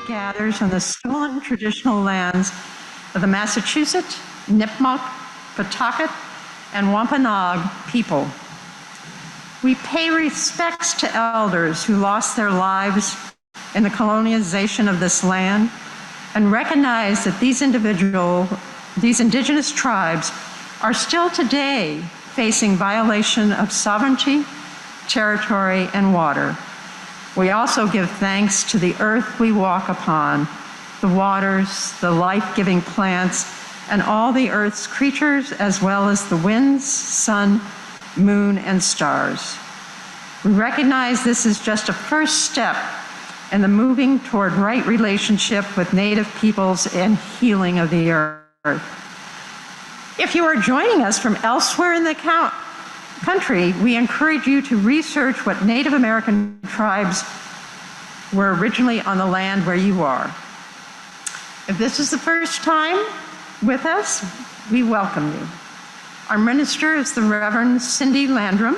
gathers on the stolen traditional lands of the Massachusetts, Nipmuc, Pawtucket, and Wampanoag people. We pay respects to elders who lost their lives in the colonization of this land and recognize that these indigenous tribes are still today facing violation of sovereignty, territory, and water. We also give thanks to the earth we walk upon, the waters, the life-giving plants, and all the earth's creatures, as well as the winds, sun, moon, and stars. We recognize this is just a first step in the moving toward right relationship with Native peoples and healing of the earth. If you are joining us from elsewhere in the country, we encourage you to research what Native American tribes were originally on the land where you are. If this is the first time with us, we welcome you. Our minister is the Reverend Cindy Landrum.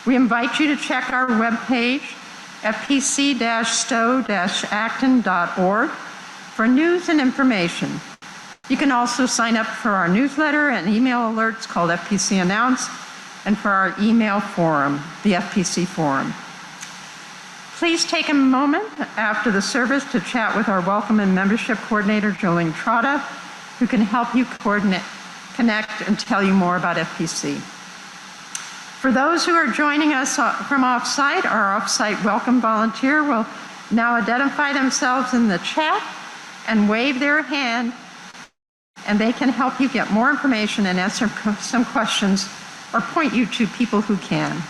We invite you to check our webpage, fpc-stowe-acton.org, for news and information. You can also sign up for our newsletter and email alerts called FPC Announce, and for our email forum, the FPC Forum. Please take a moment after the service to chat with our Welcome and Membership Coordinator, Jolene Trotta, who can help you connect and tell you more about FPC. For those who are joining us from off-site, our off-site welcome volunteer will now identify themselves in the chat and wave their hand, and they can help you get more information and answer some questions or point you to people who can.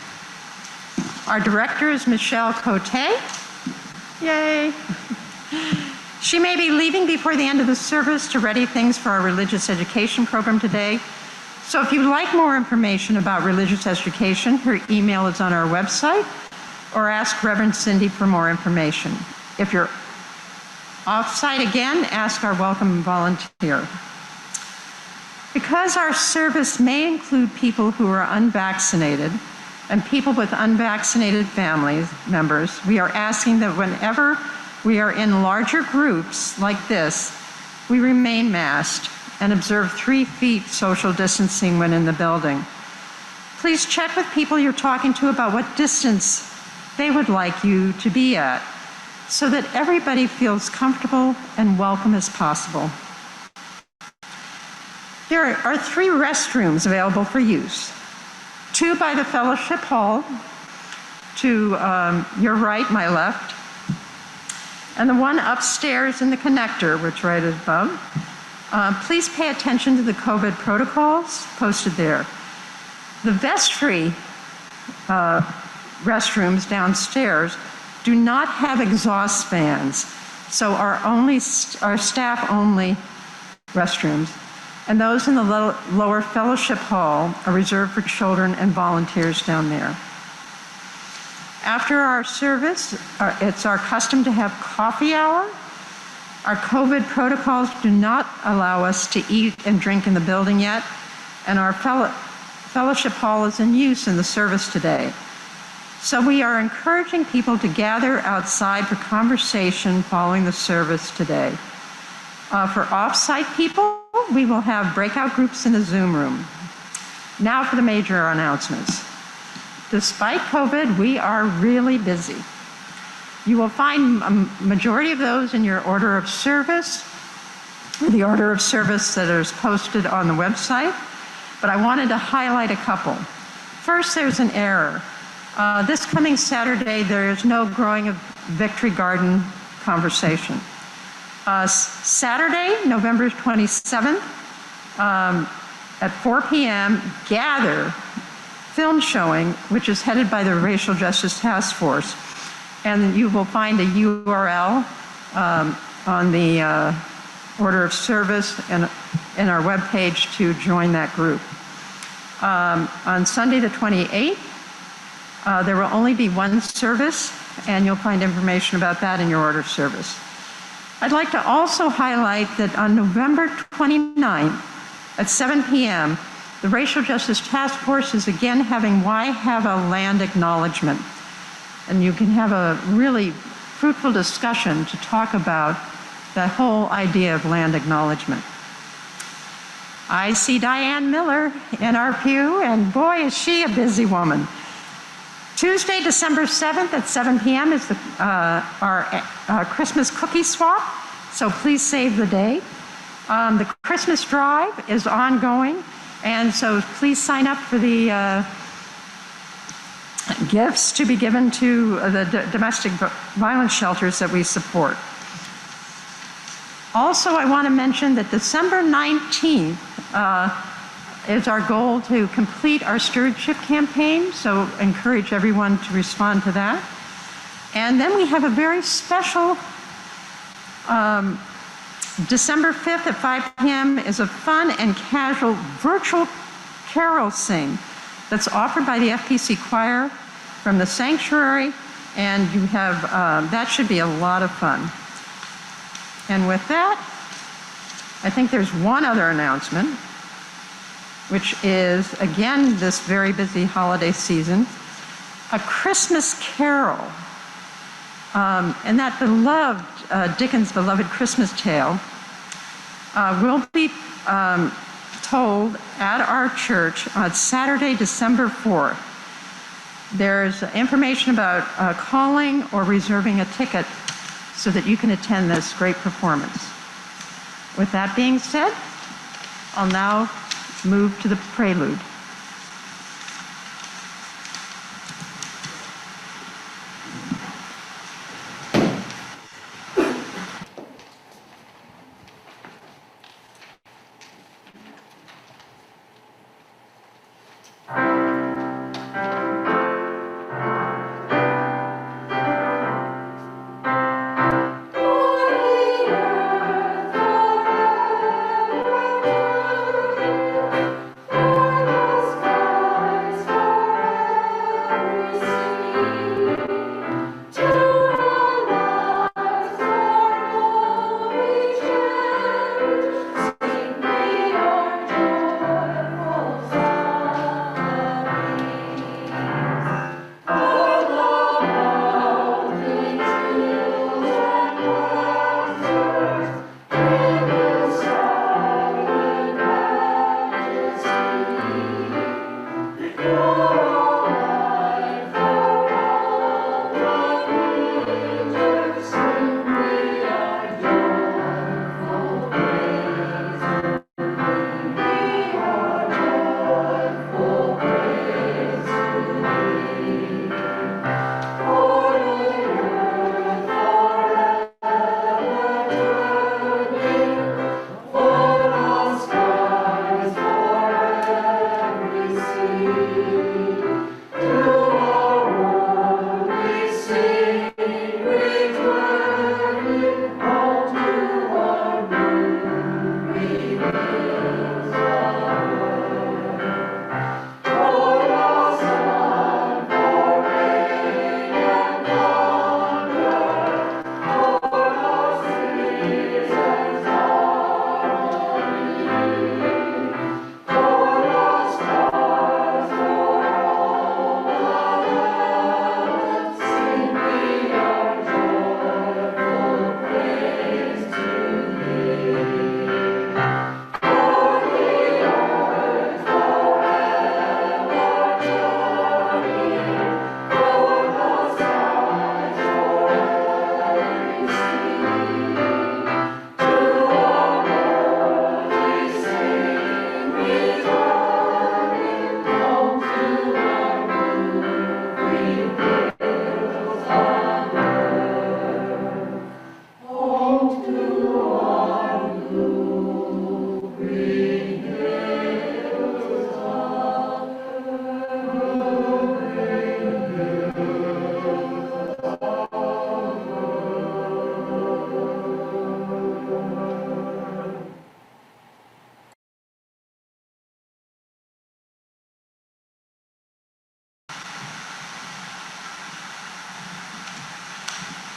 Our director is Michelle Cote. Yay. She may be leaving before the end of the service to ready things for our religious education program today. So if you'd like more information about religious education, her email is on our website, or ask Reverend Cindy for more information. If you're off-site again, ask our welcome volunteer. Because our service may include people who are unvaccinated and people with unvaccinated family members, we are asking that whenever we are in larger groups like this, we remain masked and observe 3 feet social distancing when in the building. Please check with people you're talking to about what distance they would like you to be at, so that everybody feels comfortable and welcome as possible. There are 3 restrooms available for use. 2 by the fellowship hall, to your right, my left, and the one upstairs in the connector, which right above. Please pay attention to the COVID protocols posted there. The vestry restrooms downstairs do not have exhaust fans, so our staff-only restrooms. And those in the lower fellowship hall are reserved for children and volunteers down there. After our service, it's our custom to have coffee hour. Our COVID protocols do not allow us to eat and drink in the building yet, and our fellowship hall is in use in the service today. So we are encouraging people to gather outside for conversation following the service today. For off-site people, we will have breakout groups in the Zoom room. Now for the major announcements. Despite COVID, we are really busy. You will find a majority of those in your order of service, the order of service that is posted on the website, but I wanted to highlight a couple. First, there's an error. This coming Saturday, there is no Growing a Victory Garden conversation. Saturday, November 27th, at 4 p.m., Gather film showing, which is headed by the Racial Justice Task Force. And you will find a URL on the order of service and in our webpage to join that group. On Sunday the 28th, there will only be 1 service, and you'll find information about that in your order of service. I'd like to also highlight that on November 29th at 7 p.m., the Racial Justice Task Force is again having Why Have a Land Acknowledgement. And you can have a really fruitful discussion to talk about that whole idea of land acknowledgement. I see Diane Miller in our pew, and boy, is she a busy woman. Tuesday, December 7th at 7 p.m. is our Christmas cookie swap, so please save the date. The Christmas drive is ongoing, and so please sign up for the gifts to be given to the domestic violence shelters that we support. Also, I want to mention that December 19th is our goal to complete our stewardship campaign, so encourage everyone to respond to that. And then we have a very special December 5th at 5 p.m. is a fun and casual virtual carol sing that's offered by the FPC choir from the sanctuary, and you have, that should be a lot of fun. And with that, I think there's one other announcement, which is, again, this very busy holiday season, a Christmas carol. And that beloved, Dickens' beloved Christmas tale will be told at our church on Saturday, December 4th. There's information about calling or reserving a ticket so that you can attend this great performance. With that being said, I'll now move to the prelude.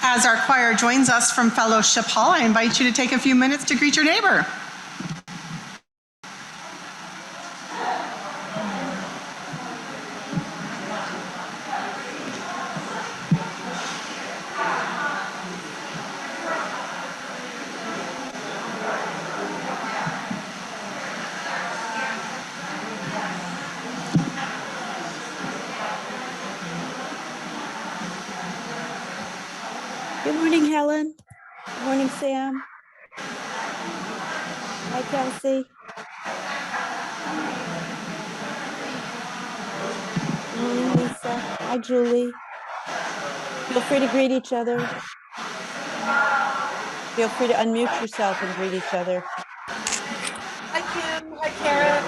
As our choir joins us from Fellowship Hall, I invite you to take a few minutes to greet your neighbor. Morning, Helen. Good morning, Sam. Hi, Kelsey. Morning, Lisa. Hi, Julie. Feel free to greet each other. Feel free to unmute yourself and greet each other. Hi, Kim. Hi, Karen.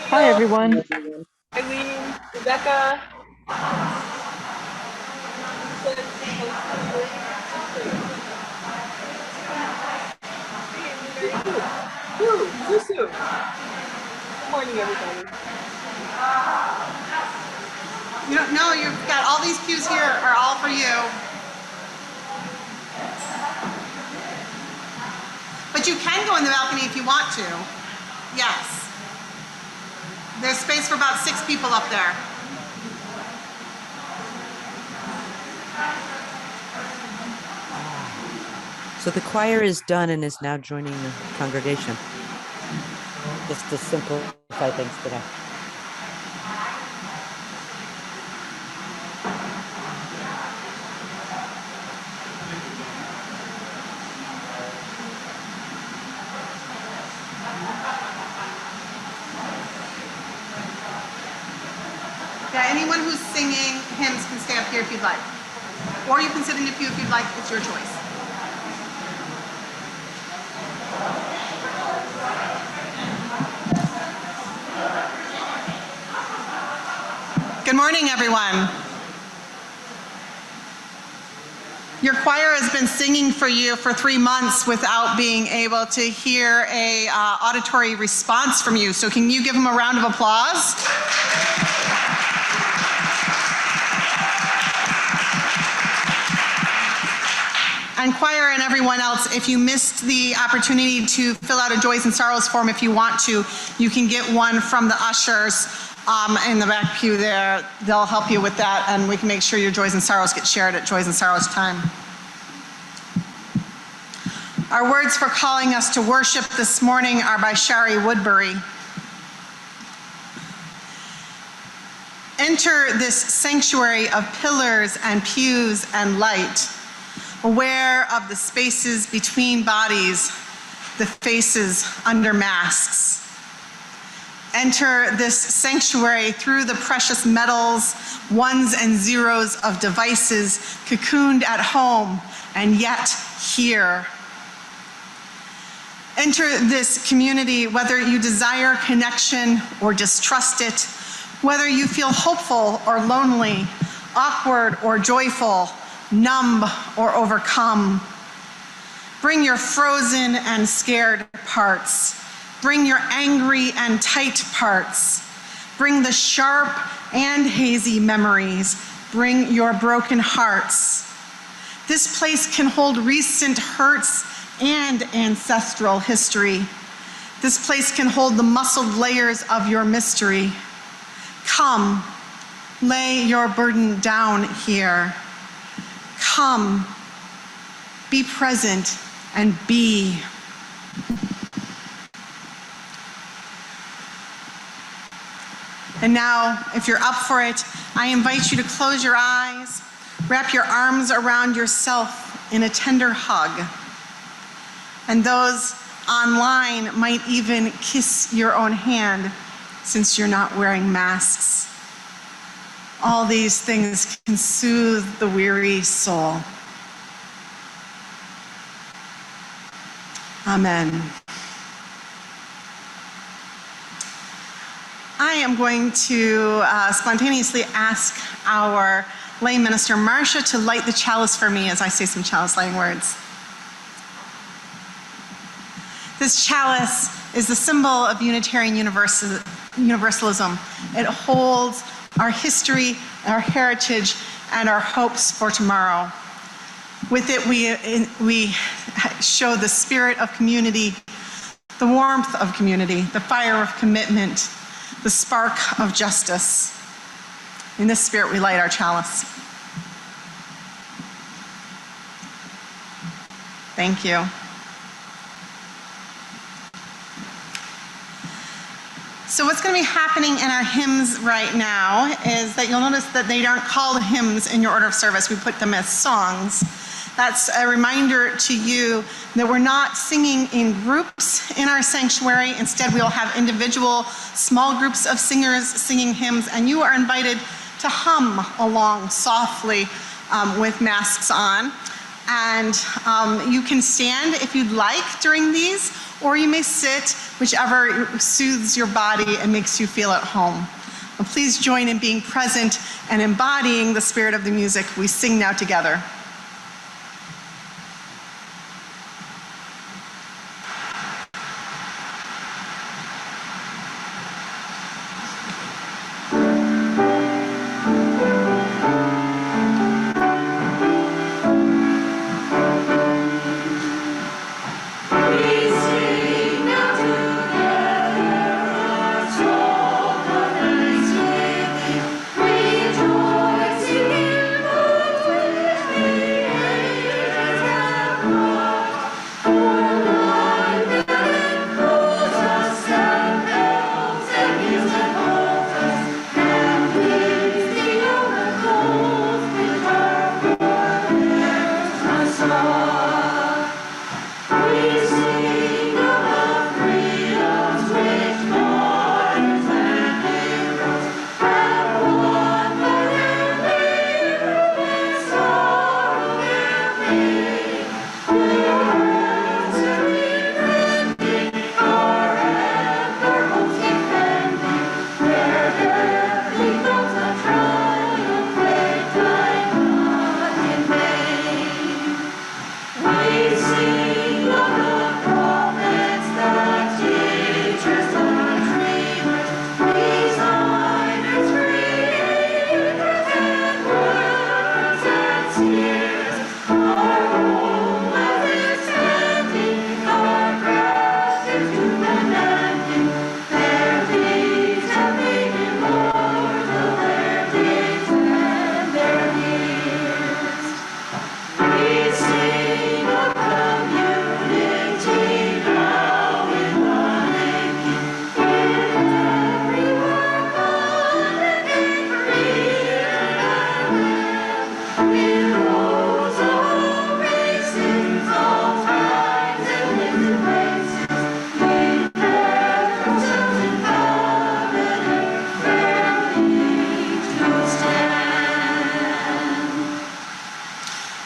Hi, everyone. Eileen, Rebecca. Woo, so soon. Good morning, everybody. You don't know, you've got all these pews here are all for you. But you can go in the balcony if you want to. Yes. There's space for about 6 people up there. So the choir is done and is now joining the congregation. Just to simplify things today. Yeah, anyone who's singing hymns can stay up here if you'd like. Or you can sit in the pew if you'd like, it's your choice. Good morning, everyone. Your choir has been singing for you for 3 months without being able to hear a auditory response from you. So can you give them a round of applause? And choir and everyone else, if you missed the opportunity to fill out a Joys and Sorrows form, if you want to, you can get one from the ushers in the back pew there. They'll help you with that, and we can make sure your Joys and Sorrows get shared at Joys and Sorrows time. Our words for calling us to worship this morning are by Shari Woodbury. Enter this sanctuary of pillars and pews and light, aware of the spaces between bodies, the faces under masks. Enter this sanctuary through the precious metals, ones and zeros of devices, cocooned at home and yet here. Enter this community whether you desire connection or distrust it, whether you feel hopeful or lonely, awkward or joyful, numb or overcome. Bring your frozen and scared parts. Bring your angry and tight parts. Bring the sharp and hazy memories. Bring your broken hearts. This place can hold recent hurts and ancestral history. This place can hold the muscled layers of your mystery. Come, lay your burden down here. Come, be present and be. And now, if you're up for it, I invite you to close your eyes, wrap your arms around yourself in a tender hug. And those online might even kiss your own hand since you're not wearing masks. All these things can soothe the weary soul. Amen. I am going to spontaneously ask our lay minister, Marcia, to light the chalice for me as I say some chalice lighting words. This chalice is the symbol of Unitarian Universalism. It holds our history, our heritage, and our hopes for tomorrow. With it, we show the spirit of community, the warmth of community, the fire of commitment, the spark of justice. In this spirit, we light our chalice. Thank you. So what's going to be happening in our hymns right now is that you'll notice that they aren't called hymns in your order of service. We put them as songs. That's a reminder to you that we're not singing in groups in our sanctuary. Instead, we'll have individual small groups of singers singing hymns, and you are invited to hum along softly with masks on. And you can stand if you'd like during these, or you may sit, whichever soothes your body and makes you feel at home. But please join in being present and embodying the spirit of the music we sing now together.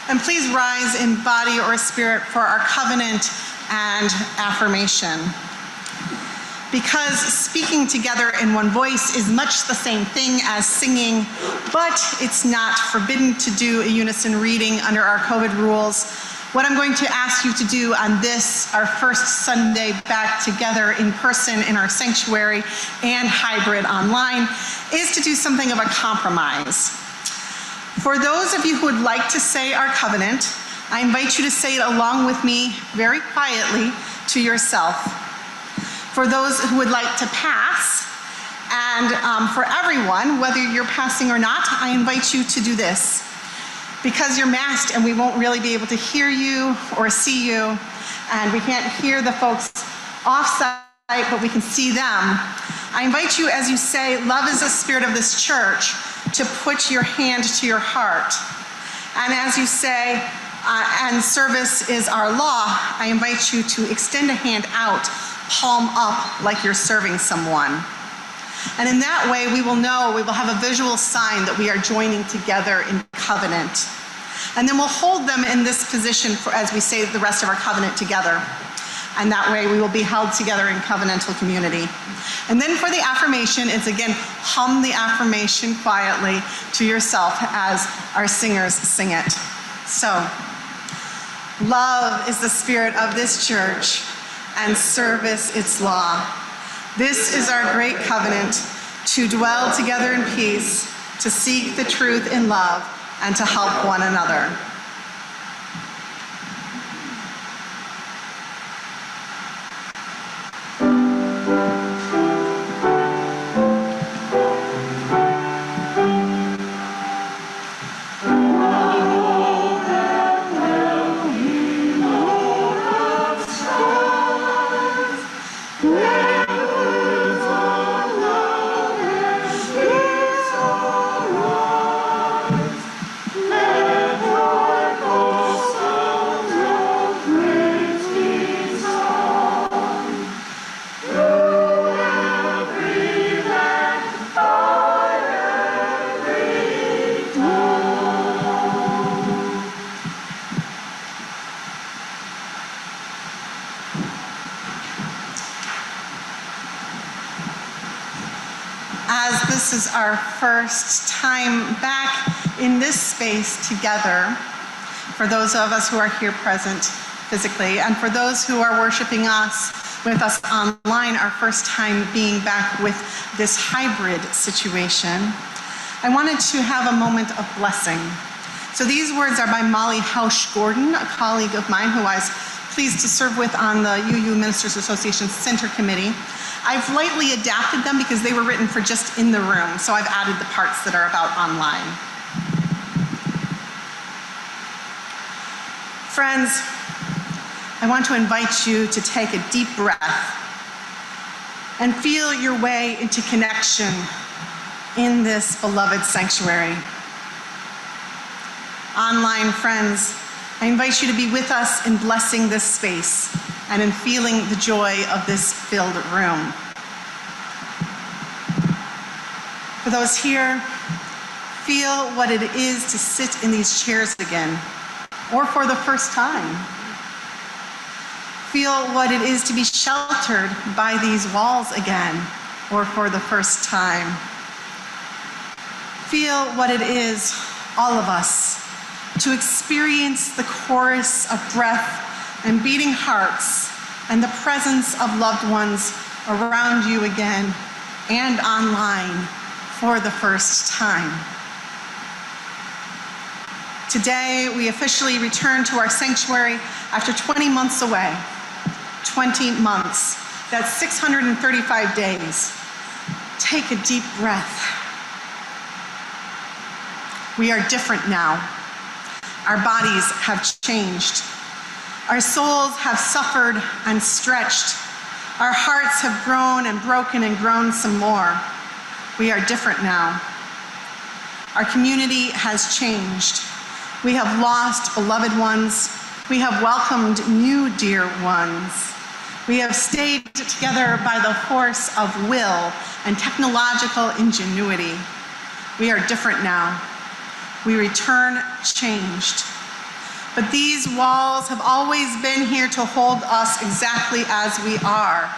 And please rise in body or spirit for our covenant and affirmation. Because speaking together in one voice is much the same thing as singing, but it's not forbidden to do a unison reading under our COVID rules. What I'm going to ask you to do on this, our first Sunday back together in person in our sanctuary and hybrid online, is to do something of a compromise. For those of you who would like to say our covenant, I invite you to say it along with me very quietly to yourself. For those who would like to pass, and for everyone, whether you're passing or not, I invite you to do this. Because you're masked and we won't really be able to hear you or see you, and we can't hear the folks off-site, but we can see them, I invite you, as you say, love is the spirit of this church, to put your hand to your heart. And as you say, and service is our law, I invite you to extend a hand out, palm up, like you're serving someone. And in that way, we will know, we will have a visual sign that we are joining together in covenant. And then we'll hold them in this position for, as we say the rest of our covenant together. And that way we will be held together in covenantal community. And then for the affirmation, it's again, hum the affirmation quietly to yourself as our singers sing it. So, love is the spirit of this church, and service its law. This is our great covenant, to dwell together in peace, to seek the truth in love, and to help one another. Let as this is our first time back in this space together, for those of us who are here present physically, and for those who are worshiping us with us online, our first time being back with this hybrid situation, I wanted to have a moment of blessing. So these words are by Molly Hausch-Gordon, a colleague of mine who I was pleased to serve with on the UU Ministers Association Center Committee. I've lightly adapted them because they were written for just in the room, so I've added the parts that are about online. Friends, I want to invite you to take a deep breath and feel your way into connection in this beloved sanctuary. Online friends, I invite you to be with us in blessing this space and in feeling the joy of this filled room. For those here, feel what it is to sit in these chairs again, or for the first time. Feel what it is to be sheltered by these walls again, or for the first time. Feel what it is, all of us, to experience the chorus of breath and beating hearts and the presence of loved ones around you again and online for the first time. Today, we officially return to our sanctuary after 20 months away. 20 months. That's 635 days. Take a deep breath. We are different now. Our bodies have changed. Our souls have suffered and stretched. Our hearts have grown and broken and grown some more. We are different now. Our community has changed. We have lost beloved ones. We have welcomed new dear ones. We have stayed together by the force of will and technological ingenuity. We are different now. We return changed. But these walls have always been here to hold us exactly as we are.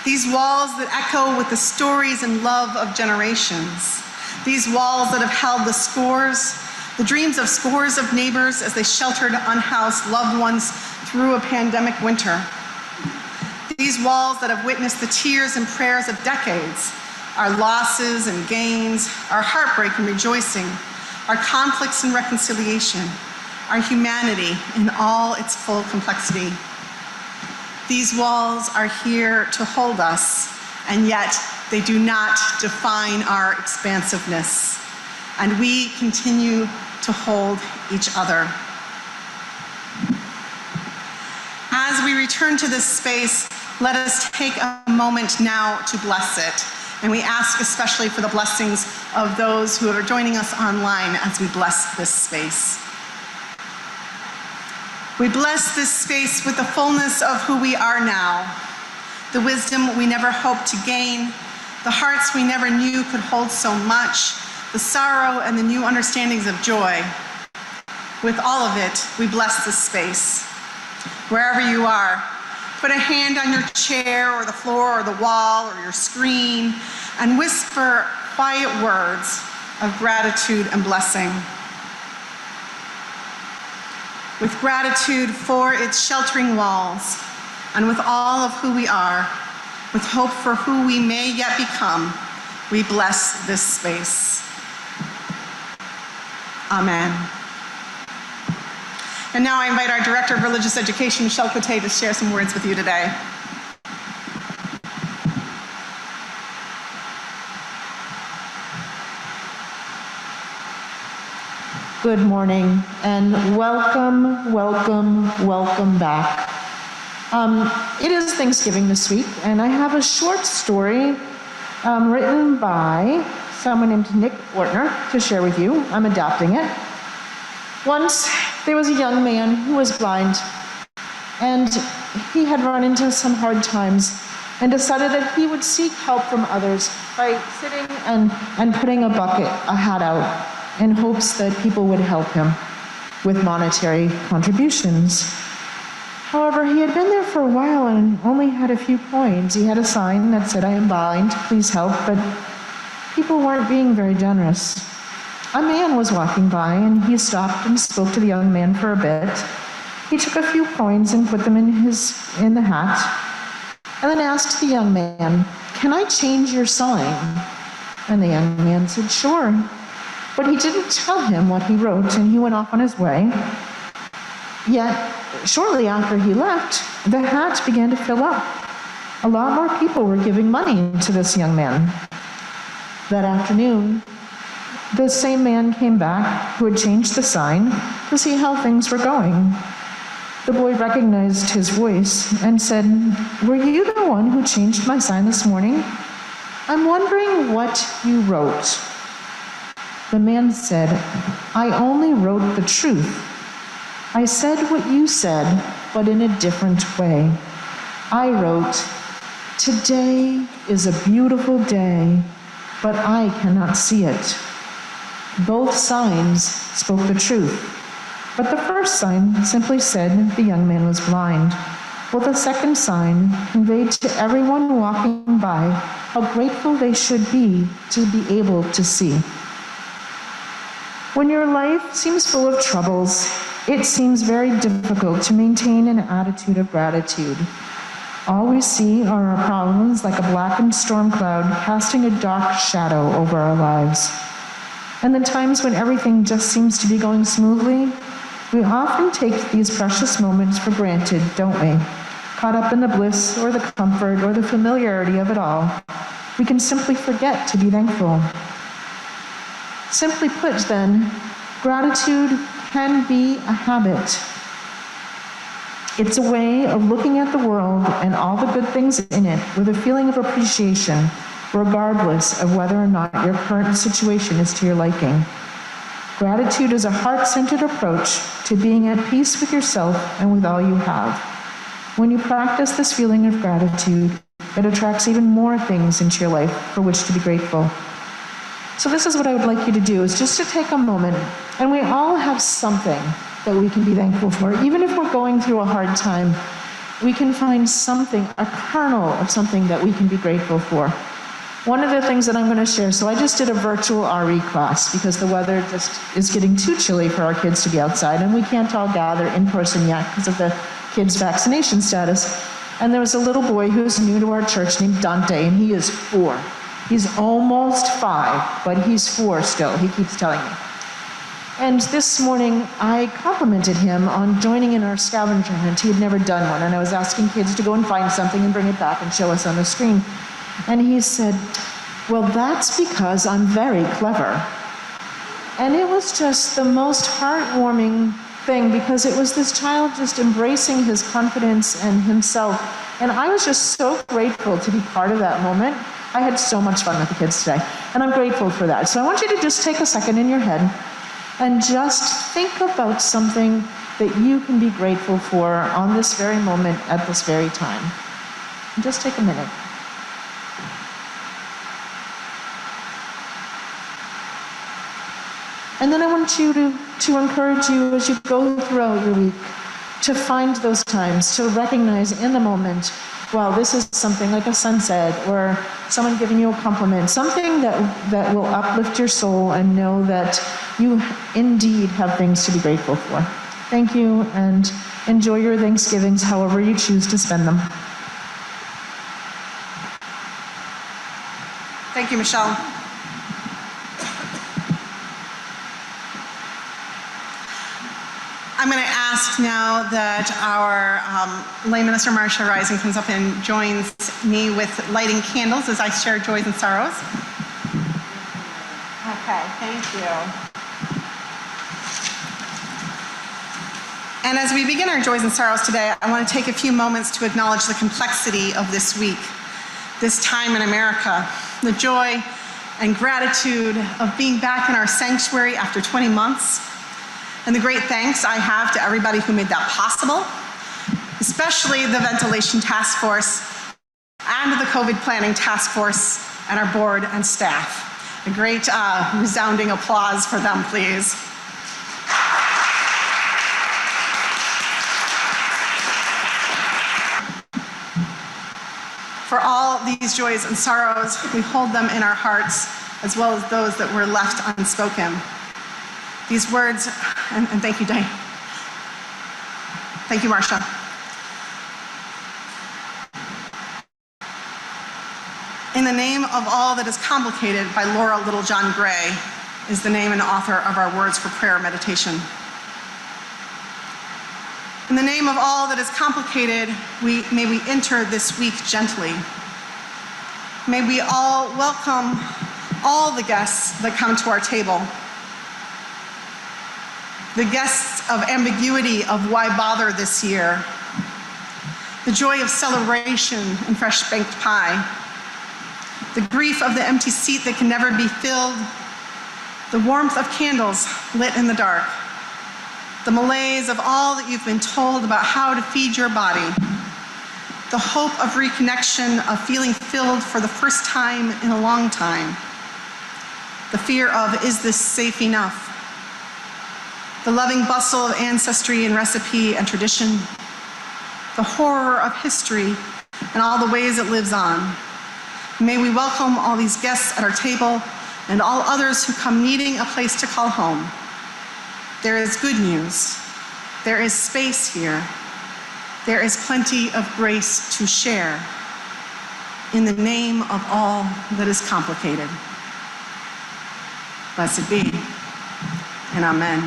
These walls that echo with the stories and love of generations. These walls that have held the dreams of scores of neighbors as they sheltered unhoused loved ones through a pandemic winter. These walls that have witnessed the tears and prayers of decades, our losses and gains, our heartbreak and rejoicing, our conflicts and reconciliation, our humanity in all its full complexity. These walls are here to hold us, and yet they do not define our expansiveness. And we continue to hold each other. As we return to this space, let us take a moment now to bless it. And we ask especially for the blessings of those who are joining us online as we bless this space. We bless this space with the fullness of who we are now, the wisdom we never hoped to gain, the hearts we never knew could hold so much, the sorrow and the new understandings of joy. With all of it, we bless this space. Wherever you are, put a hand on your chair or the floor or the wall or your screen and whisper quiet words of gratitude and blessing. With gratitude for its sheltering walls and with all of who we are, with hope for who we may yet become, we bless this space. Amen. And now I invite our Director of Religious Education, Michelle Cote, to share some words with you today. Good morning, and welcome, welcome, welcome back. It is Thanksgiving this week, and I have a short story written by someone named Nick Ortner to share with you. I'm adapting it. Once, there was a young man who was blind, and he had run into some hard times and decided that he would seek help from others by sitting and putting a hat out in hopes that people would help him with monetary contributions. However, he had been there for a while and only had a few coins. He had a sign that said, "I am blind, please help," but People weren't being very generous. A man was walking by, and he stopped and spoke to the young man for a bit. He took a few coins and put them in the hat, and then asked the young man, "Can I change your sign?" And the young man said, "Sure." But he didn't tell him what he wrote, and he went off on his way. Yet, shortly after he left, the hat began to fill up. A lot more people were giving money to this young man. That afternoon, the same man came back who had changed the sign to see how things were going. The boy recognized his voice and said, "Were you the one who changed my sign this morning? I'm wondering what you wrote." The man said, "I only wrote the truth. I said what you said, but in a different way. I wrote, 'Today is a beautiful day, but I cannot see it.' Both signs spoke the truth, but the first sign simply said the young man was blind, while the second sign conveyed to everyone walking by how grateful they should be to be able to see." When your life seems full of troubles, it seems very difficult to maintain an attitude of gratitude. All we see are our problems like a blackened storm cloud casting a dark shadow over our lives. And the times when everything just seems to be going smoothly, we often take these precious moments for granted, don't we? Caught up in the bliss or the comfort or the familiarity of it all, we can simply forget to be thankful. Simply put, then, gratitude can be a habit. It's a way of looking at the world and all the good things in it with a feeling of appreciation, regardless of whether or not your current situation is to your liking. Gratitude is a heart-centered approach to being at peace with yourself and with all you have. When you practice this feeling of gratitude, it attracts even more things into your life for which to be grateful. So this is what I would like you to do, is just to take a moment, and we all have something that we can be thankful for. Even if we're going through a hard time, we can find something, a kernel of something that we can be grateful for. One of the things that I'm going to share, so I just did a virtual RE class because the weather just is getting too chilly for our kids to be outside, and we can't all gather in person yet because of the kids' vaccination status. And there was a little boy who's new to our church named Dante, and he is 4. He's almost 5, but he's 4 still, he keeps telling me. And this morning, I complimented him on joining in our scavenger hunt. He had never done one, and I was asking kids to go and find something and bring it back and show us on the screen. And he said, "Well, that's because I'm very clever." And it was just the most heartwarming thing, because it was this child just embracing his confidence and himself. And I was just so grateful to be part of that moment. I had so much fun with the kids today, and I'm grateful for that. So I want you to just take a second in your head and just think about something that you can be grateful for on this very moment at this very time. And just take a minute. And then I want you to encourage you as you go throughout your week to find those times, to recognize in the moment, well, this is something like a sunset or someone giving you a compliment, something that will uplift your soul, and know that you indeed have things to be grateful for. Thank you, and enjoy your Thanksgivings however you choose to spend them. Thank you, Michelle. I'm going to ask now that our lay minister, Marcia Rising, comes up and joins me with lighting candles as I share joys and sorrows. Okay, thank you. And as we begin our joys and sorrows today, I want to take a few moments to acknowledge the complexity of this week, this time in America, the joy and gratitude of being back in our sanctuary after 20 months, and the great thanks I have to everybody who made that possible, especially the Ventilation Task Force and the COVID Planning Task Force and our board and staff. A great resounding applause for them, please. For all these joys and sorrows, we hold them in our hearts as well as those that were left unspoken. These words, and thank you, Diane. Thank you, Marcia. In the Name of All That Is Complicated by Laura Littlejohn Gray is the name and author of our Words for Prayer meditation. In the name of all that is complicated, may we enter this week gently. May we all welcome all the guests that come to our table. The guests of ambiguity of why bother this year. The joy of celebration and fresh baked pie. The grief of the empty seat that can never be filled. The warmth of candles lit in the dark. The malaise of all that you've been told about how to feed your body. The hope of reconnection, of feeling filled for the first time in a long time. The fear of, is this safe enough? The loving bustle of ancestry and recipe and tradition. The horror of history and all the ways it lives on. May we welcome all these guests at our table and all others who come needing a place to call home. There is good news. There is space here. There is plenty of grace to share. In the name of all that is complicated. Blessed be, and amen.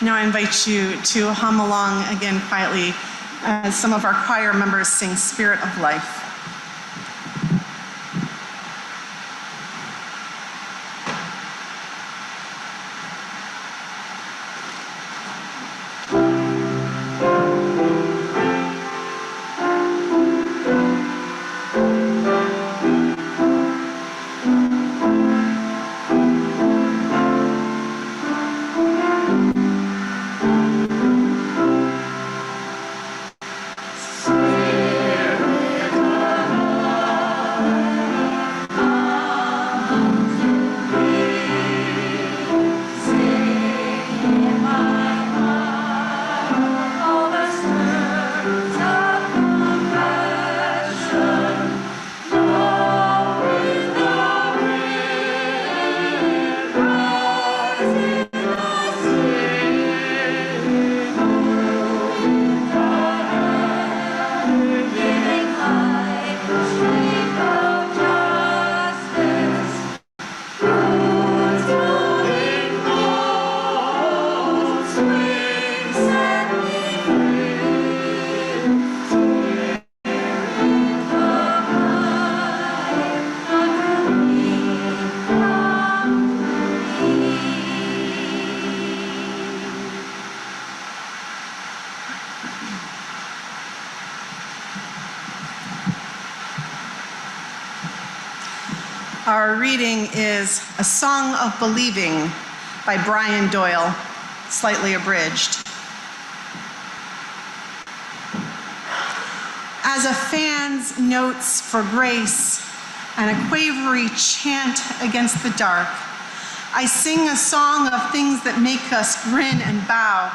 Now I invite you to hum along again quietly as some of our choir members sing Spirit of Life. Our reading is A Song of Believing by Brian Doyle, slightly abridged. As a fan's notes for grace and a quavery chant against the dark, I sing a song of things that make us grin and bow,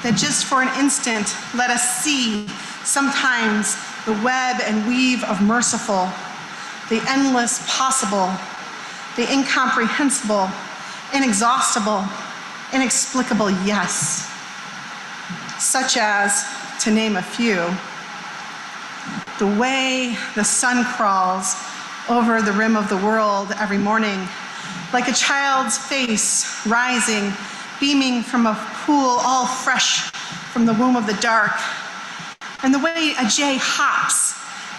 that just for an instant let us see sometimes the web and weave of merciful, the endless possible, the incomprehensible, inexhaustible, inexplicable yes. Such as, to name a few, the way the sun crawls over the rim of the world every morning, like a child's face rising, beaming from a pool all fresh from the womb of the dark, and the way a jay hops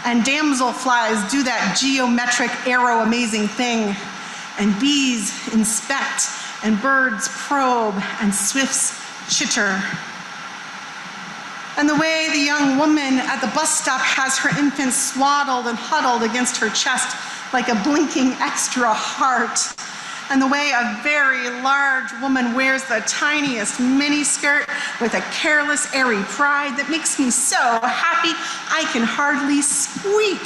and damselflies do that geometric arrow amazing thing, and bees inspect, and birds probe, and swifts chitter. And the way the young woman at the bus stop has her infant swaddled and huddled against her chest like a blinking extra heart. And the way a very large woman wears the tiniest mini skirt with a careless, airy pride that makes me so happy I can hardly squeak.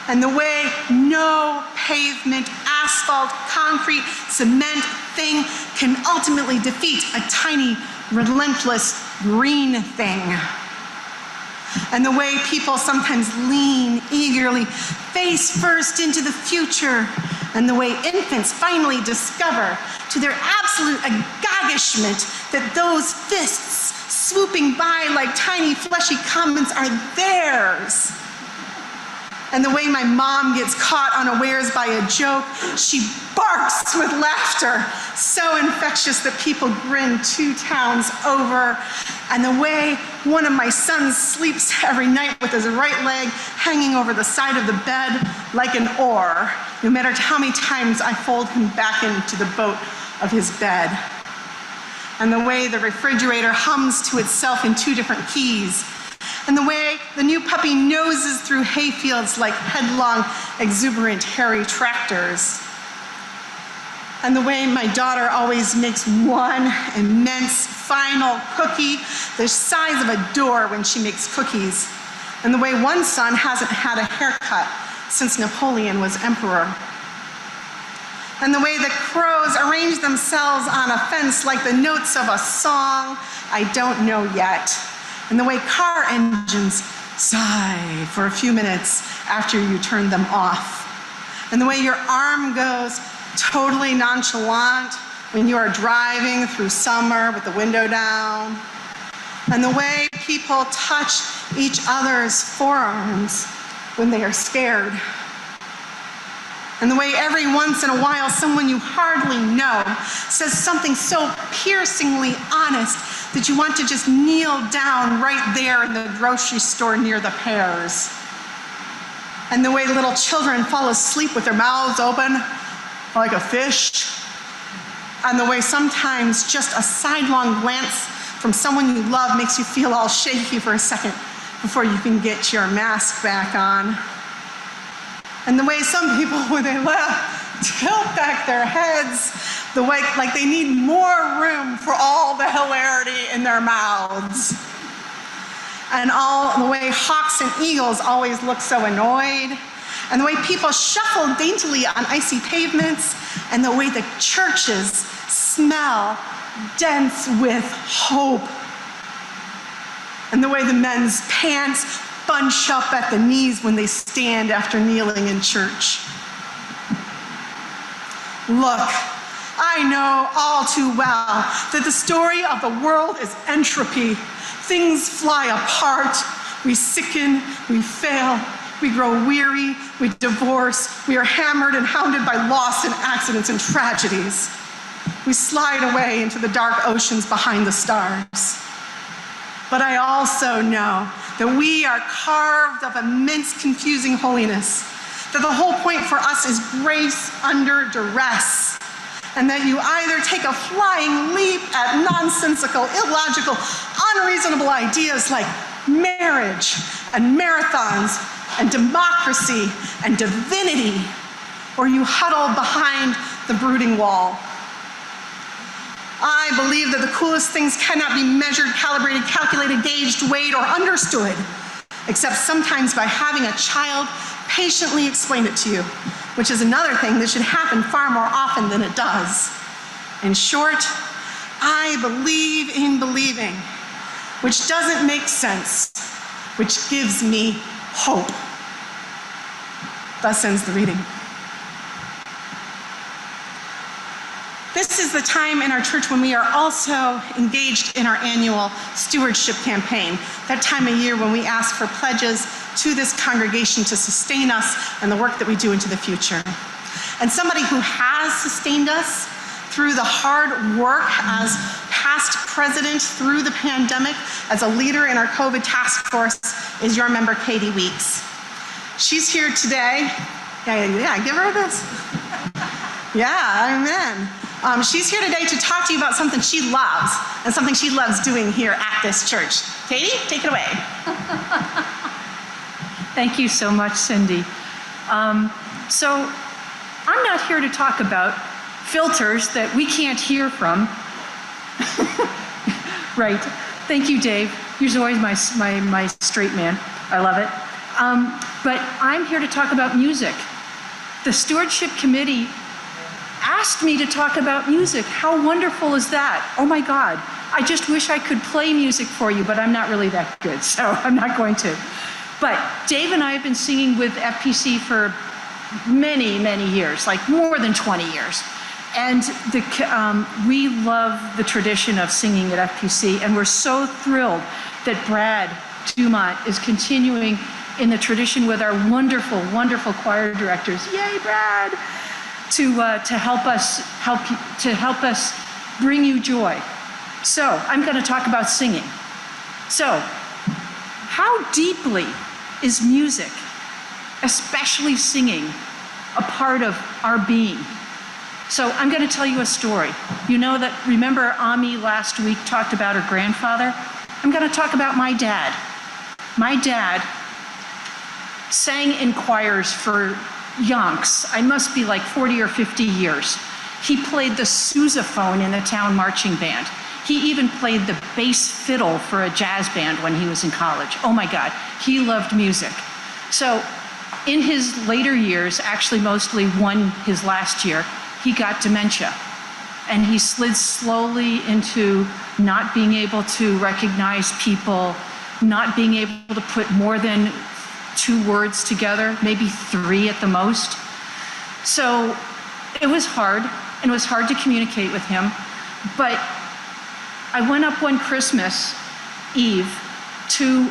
And the way no pavement, asphalt, concrete, cement thing can ultimately defeat a tiny, relentless green thing. and the way people sometimes lean eagerly, face first into the future, and the way infants finally discover, to their absolute agogishment, that those fists swooping by like tiny fleshy comments are theirs. And the way my mom gets caught unawares by a joke, she barks with laughter, so infectious that people grin 2 towns over. And the way one of my sons sleeps every night with his right leg hanging over the side of the bed like an oar, no matter how many times I fold him back into the boat of his bed. And the way the refrigerator hums to itself in 2 different keys. And the way the new puppy noses through hayfields like headlong, exuberant, hairy tractors. And the way my daughter always makes one immense final cookie the size of a door when she makes cookies. And the way one son hasn't had a haircut since Napoleon was emperor. And the way the crows arrange themselves on a fence like the notes of a song I don't know yet. And the way car engines sigh for a few minutes after you turn them off. And the way your arm goes totally nonchalant when you are driving through summer with the window down. And the way people touch each other's forearms when they are scared. And the way every once in a while someone you hardly know says something so piercingly honest that you want to just kneel down right there in the grocery store near the pears. And the way little children fall asleep with their mouths open like a fish. And the way sometimes just a sidelong glance from someone you love makes you feel all shaky for a second before you can get your mask back on. And the way some people, when they laugh, tilt back their heads, the way like they need more room for all the hilarity in their mouths. And all the way hawks and eagles always look so annoyed. And the way people shuffle daintily on icy pavements. And the way the churches smell dense with hope. And the way the men's pants bunch up at the knees when they stand after kneeling in church. Look, I know all too well that the story of the world is entropy. Things fly apart, we sicken, we fail, we grow weary, we divorce, we are hammered and hounded by loss and accidents and tragedies. We slide away into the dark oceans behind the stars. But I also know that we are carved of immense confusing holiness, that the whole point for us is grace under duress, and that you either take a flying leap at nonsensical, illogical, unreasonable ideas like marriage and marathons and democracy and divinity, or you huddle behind the brooding wall. I believe that the coolest things cannot be measured, calibrated, calculated, gauged, weighed, or understood, except sometimes by having a child patiently explain it to you, which is another thing that should happen far more often than it does. In short, I believe in believing, which doesn't make sense, which gives me hope. Thus ends the reading. This is the time in our church when we are also engaged in our annual stewardship campaign, that time of year when we ask for pledges to this congregation to sustain us and the work that we do into the future. And somebody who has sustained us through the hard work as past president through the pandemic, as a leader in our COVID task force, is your member, Katie Weeks. She's here today. Yeah, give her this. Yeah, amen. She's here today to talk to you about something she loves and something she loves doing here at this church. Katie, take it away. Thank you so much, Cindy. So I'm not here to talk about filters that we can't hear from. Right. Thank you, Dave. You're always my straight man. I love it. But I'm here to talk about music. The Stewardship Committee asked me to talk about music. How wonderful is that? Oh my God. I just wish I could play music for you, but I'm not really that good, so I'm not going to. But Dave and I have been singing with FPC for many, many years, like more than 20 years. And we love the tradition of singing at FPC, and we're so thrilled that Brad Dumont is continuing in the tradition with our wonderful, wonderful choir directors. Yay, Brad! To help us bring you joy. So I'm going to talk about singing. So, how deeply is music, especially singing, a part of our being? So I'm going to tell you a story. You know that, remember Ami last week talked about her grandfather? I'm going to talk about my dad. My dad sang in choirs for yonks. I must be like 40 or 50 years. He played the sousaphone in the town marching band. He even played the bass fiddle for a jazz band when he was in college. Oh my God, he loved music. So in his later years, actually mostly his last year, he got dementia. And he slid slowly into not being able to recognize people, not being able to put more than 2 words together, maybe 3 at the most. So it was hard, and it was hard to communicate with him. But I went up one Christmas Eve to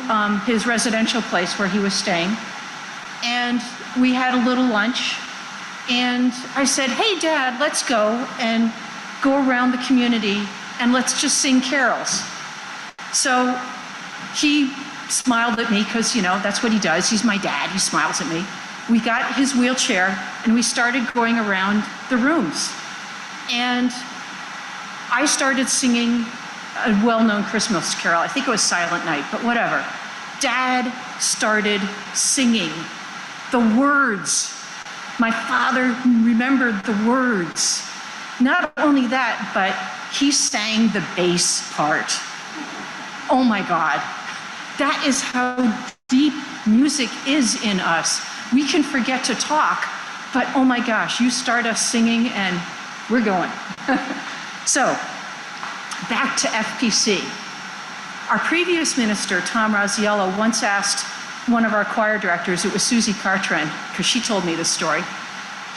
his residential place where he was staying, and we had a little lunch, and I said, hey, Dad, let's go and go around the community and let's just sing carols. So he smiled at me because, you know, that's what he does. He's my dad. He smiles at me. We got his wheelchair and we started going around the rooms. And I started singing a well-known Christmas carol. I think it was Silent Night, but whatever. Dad started singing the words. My father remembered the words. Not only that, but he sang the bass part. Oh my God. That is how deep music is in us. We can forget to talk, but oh my gosh, you start us singing and we're going. So, back to FPC. Our previous minister, Tom Raziello, once asked one of our choir directors, it was Susie Cartran, because she told me this story.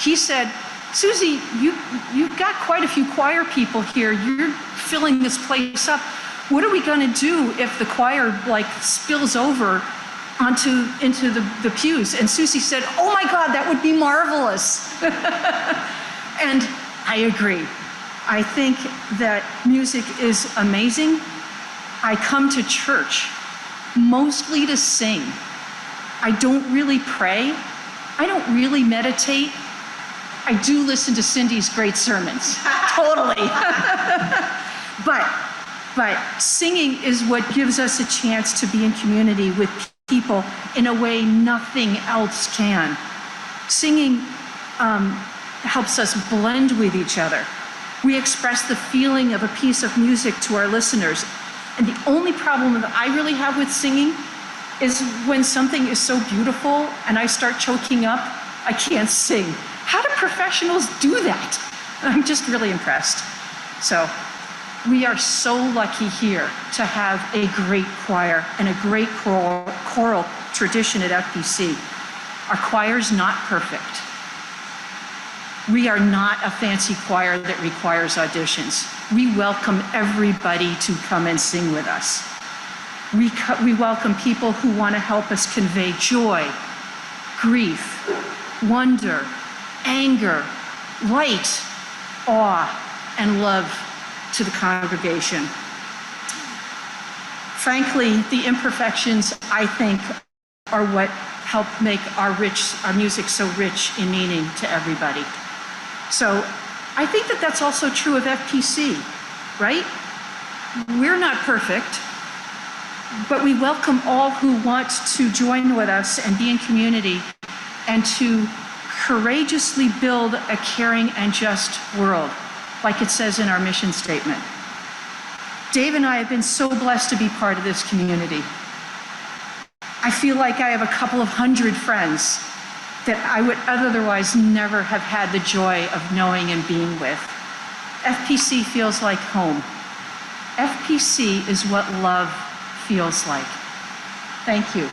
He said, Susie, you've got quite a few choir people here. You're filling this place up. What are we going to do if the choir spills over into the pews? And Susie said, oh my God, that would be marvelous. And I agree. I think that music is amazing. I come to church mostly to sing. I don't really pray. I don't really meditate. I do listen to Cindy's great sermons, totally. But singing is what gives us a chance to be in community with people in a way nothing else can. Singing helps us blend with each other. We express the feeling of a piece of music to our listeners. And the only problem that I really have with singing is when something is so beautiful and I start choking up, I can't sing. How do professionals do that? I'm just really impressed. So we are so lucky here to have a great choir and a great choral tradition at FPC. Our choir's not perfect. We are not a fancy choir that requires auditions. We welcome everybody to come and sing with us. We welcome people who want to help us convey joy, grief, wonder, anger, light, awe, and love to the congregation. Frankly, the imperfections, I think, are what help make our music so rich in meaning to everybody. So I think that that's also true of FPC, right? We're not perfect, but we welcome all who want to join with us and be in community and to courageously build a caring and just world, like it says in our mission statement. Dave and I have been so blessed to be part of this community. I feel like I have a couple of hundred friends that I would otherwise never have had the joy of knowing and being with. FPC feels like home. FPC is what love feels like. Thank you.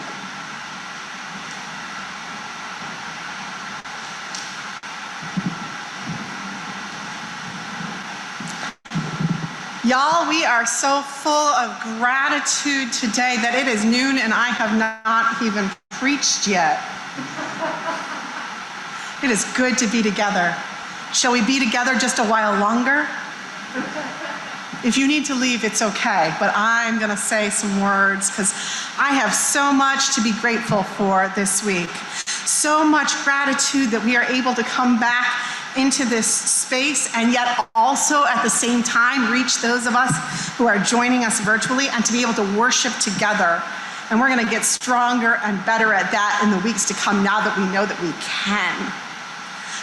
Y'all, we are so full of gratitude today that it is noon and I have not even preached yet. It is good to be together. Shall we be together just a while longer? If you need to leave, it's okay, but I'm gonna say some words because I have so much to be grateful for this week. So much gratitude that we are able to come back into this space and yet also at the same time reach those of us who are joining us virtually and to be able to worship together. And we're gonna get stronger and better at that in the weeks to come now that we know that we can.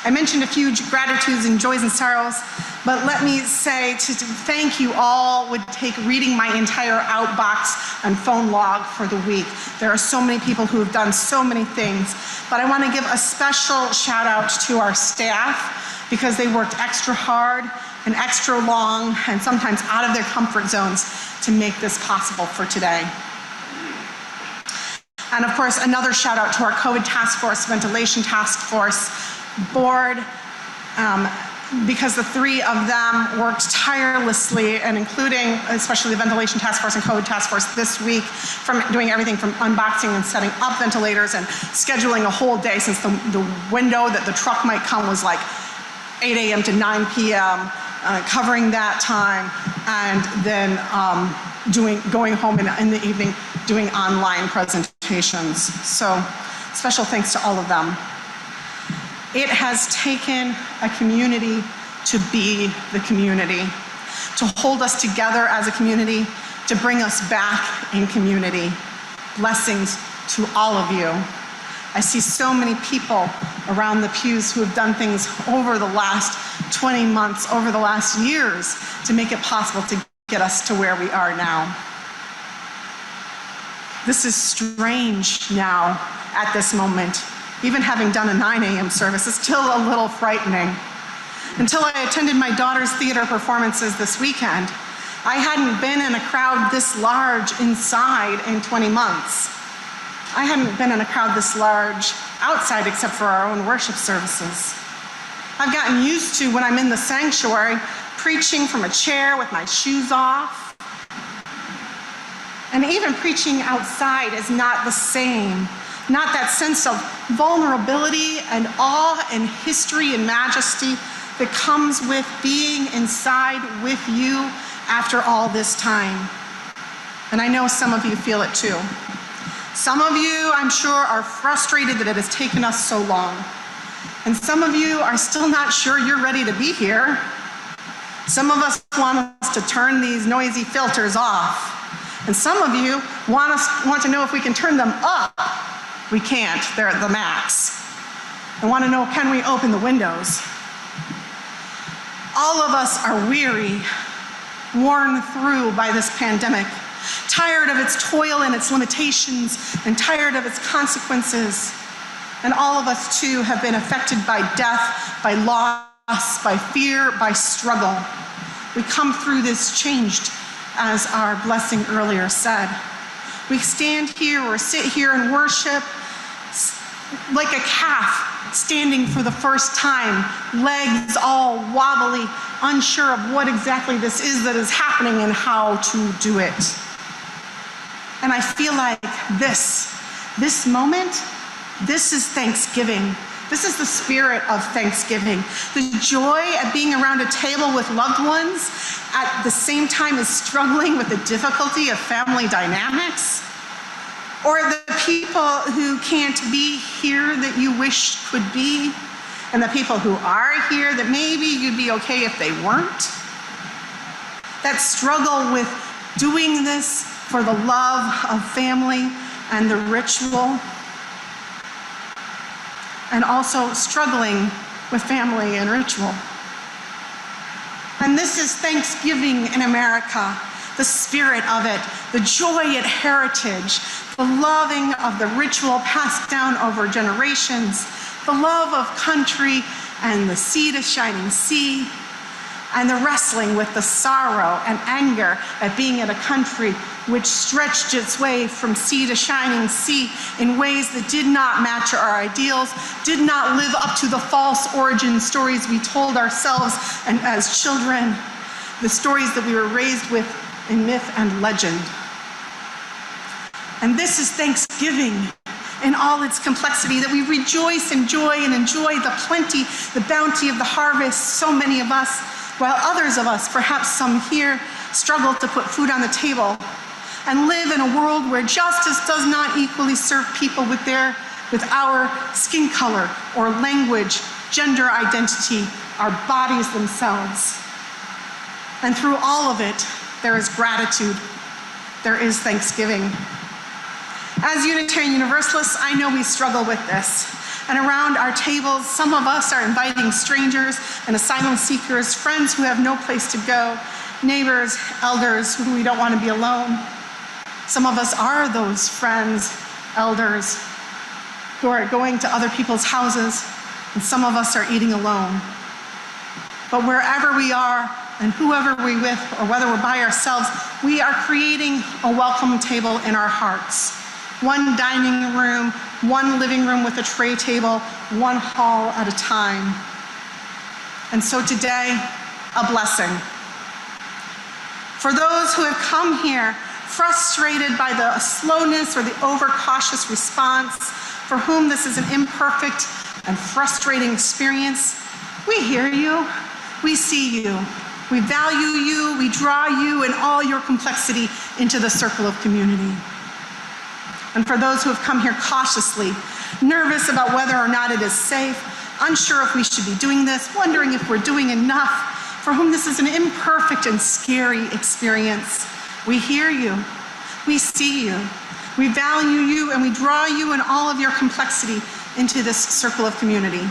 I mentioned a few gratitudes and joys and sorrows, but let me say to thank you all would take reading my entire outbox and phone log for the week. There are so many people who have done so many things, but I want to give a special shout out to our staff because they worked extra hard and extra long and sometimes out of their comfort zones to make this possible for today. And of course, another shout out to our COVID task force, ventilation task force board, because the three of them worked tirelessly and including especially the ventilation task force and COVID task force this week from doing everything from unboxing and setting up ventilators and scheduling a whole day since the window that the truck might come was like 8 a.m. to 9 p.m., covering that time, and then going home in the evening doing online presentations. So special thanks to all of them. It has taken a community to be the community, to hold us together as a community, to bring us back in community. Blessings to all of you. I see so many people around the pews who have done things over the last 20 months, over the last years, to make it possible to get us to where we are now. This is strange now at this moment. Even having done a 9 a.m. service is still a little frightening. Until I attended my daughter's theater performances this weekend, I hadn't been in a crowd this large inside in 20 months. I hadn't been in a crowd this large outside except for our own worship services. I've gotten used to when I'm in the sanctuary, preaching from a chair with my shoes off. And even preaching outside is not the same. Not that sense of vulnerability and awe and history and majesty that comes with being inside with you after all this time. And I know some of you feel it too. Some of you, I'm sure, are frustrated that it has taken us so long. And some of you are still not sure you're ready to be here. Some of us want us to turn these noisy filters off. And some of you want to know if we can turn them up. We can't, they're at the max. I want to know, can we open the windows? All of us are weary, worn through by this pandemic, tired of its toil and its limitations, and tired of its consequences. And all of us too have been affected by death, by loss, by fear, by struggle. We come through this changed, as our blessing earlier said. We stand here or sit here and worship like a calf standing for the first time, legs all wobbly, unsure of what exactly this is that is happening and how to do it. And I feel like this moment, this is Thanksgiving. This is the spirit of Thanksgiving. The joy at being around a table with loved ones at the same time as struggling with the difficulty of family dynamics. Or the people who can't be here that you wish could be, and the people who are here that maybe you'd be okay if they weren't. That struggle with doing this for the love of family and the ritual, and also struggling with family and ritual. And this is Thanksgiving in America, the spirit of it, the joy at heritage, the loving of the ritual passed down over generations, the love of country and the sea to shining sea, and the wrestling with the sorrow and anger at being in a country which stretched its way from sea to shining sea in ways that did not match our ideals, did not live up to the false origin stories we told ourselves and as children, the stories that we were raised with in myth and legend. And this is Thanksgiving in all its complexity, that we rejoice and enjoy the plenty, the bounty of the harvest, so many of us, while others of us, perhaps some here, struggle to put food on the table and live in a world where justice does not equally serve people with our skin color or language, gender identity, our bodies themselves. And through all of it, there is gratitude, there is thanksgiving. As Unitarian Universalists, I know we struggle with this. And around our tables, some of us are inviting strangers and asylum seekers, friends who have no place to go, neighbors, elders who we don't want to be alone. Some of us are those friends, elders, who are going to other people's houses, and some of us are eating alone. But wherever we are, and whoever we're with, or whether we're by ourselves, we are creating a welcome table in our hearts. One dining room, one living room with a tray table, one hall at a time. And so today, a blessing. For those who have come here frustrated by the slowness or the overcautious response, for whom this is an imperfect and frustrating experience, we hear you, we see you, we value you, we draw you and all your complexity into the circle of community. And for those who have come here cautiously, nervous about whether or not it is safe, unsure if we should be doing this, wondering if we're doing enough, for whom this is an imperfect and scary experience, we hear you, we see you, we value you, and we draw you and all of your complexity into this circle of community.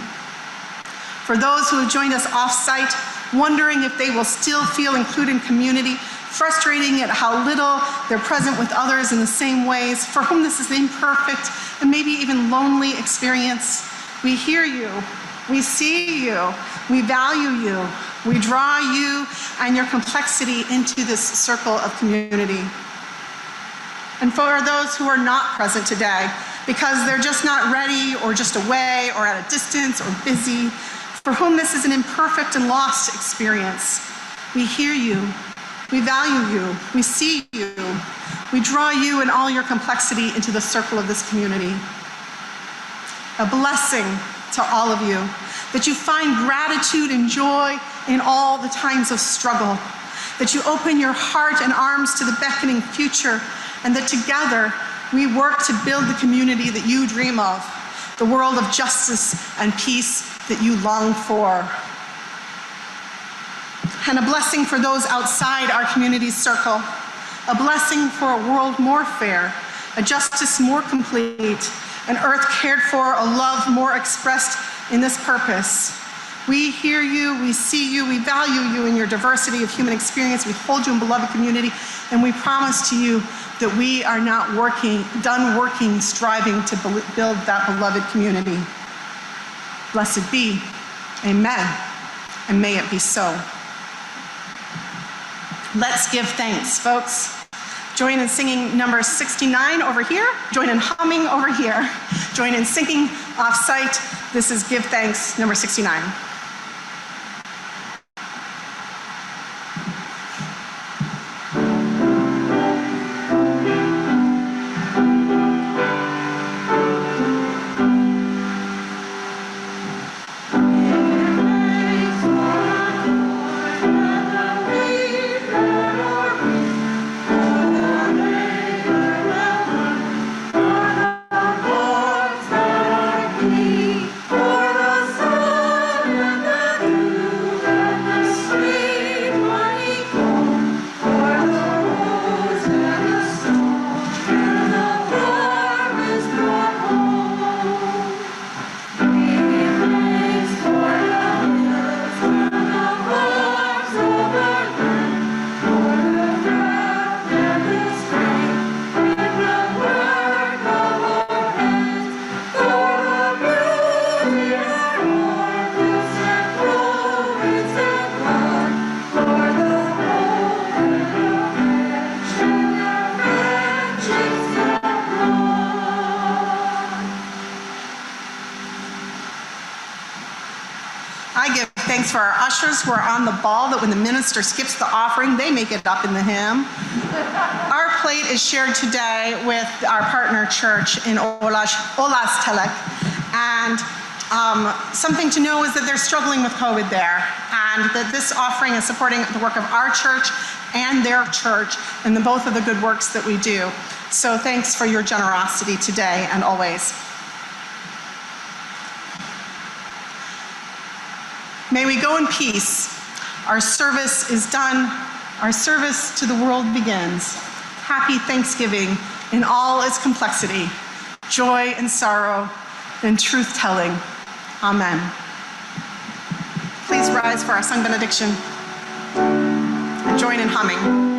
For those who have joined us off-site, wondering if they will still feel included in community, frustrating at how little they're present with others in the same ways, for whom this is an imperfect and maybe even lonely experience, we hear you, we see you, we value you, we draw you and your complexity into this circle of community. And for those who are not present today, because they're just not ready or just away or at a distance or busy, for whom this is an imperfect and lost experience, we hear you, we value you, we see you, we draw you and all your complexity into the circle of this community. A blessing to all of you, that you find gratitude and joy in all the times of struggle, that you open your heart and arms to the beckoning future, and that together we work to build the community that you dream of, the world of justice and peace that you long for. And a blessing for those outside our community's circle, a blessing for a world more fair, a justice more complete, an earth cared for, a love more expressed in this purpose. We hear you, we see you, we value you in your diversity of human experience, we hold you in beloved community, and we promise to you that we are not done working, striving to build that beloved community. Blessed be, amen, and may it be so. Let's give thanks, folks. Join in singing number 69 over here. Join in humming over here. Join in singing off-site. This is Give Thanks, number 69. For the I give thanks for our ushers who are on the ball, that when the minister skips the offering, they make it up in the hymn. Our plate is shared today with our partner church in Olastelek, and something to know is that they're struggling with COVID there, and that this offering is supporting the work of our church and their church and both of the good works that we do. So thanks for your generosity today and always. May we go in peace. Our service is done. Our service to the world begins. Happy Thanksgiving in all its complexity, joy and sorrow, and truth-telling. Amen. Please rise for our sung benediction and join in humming.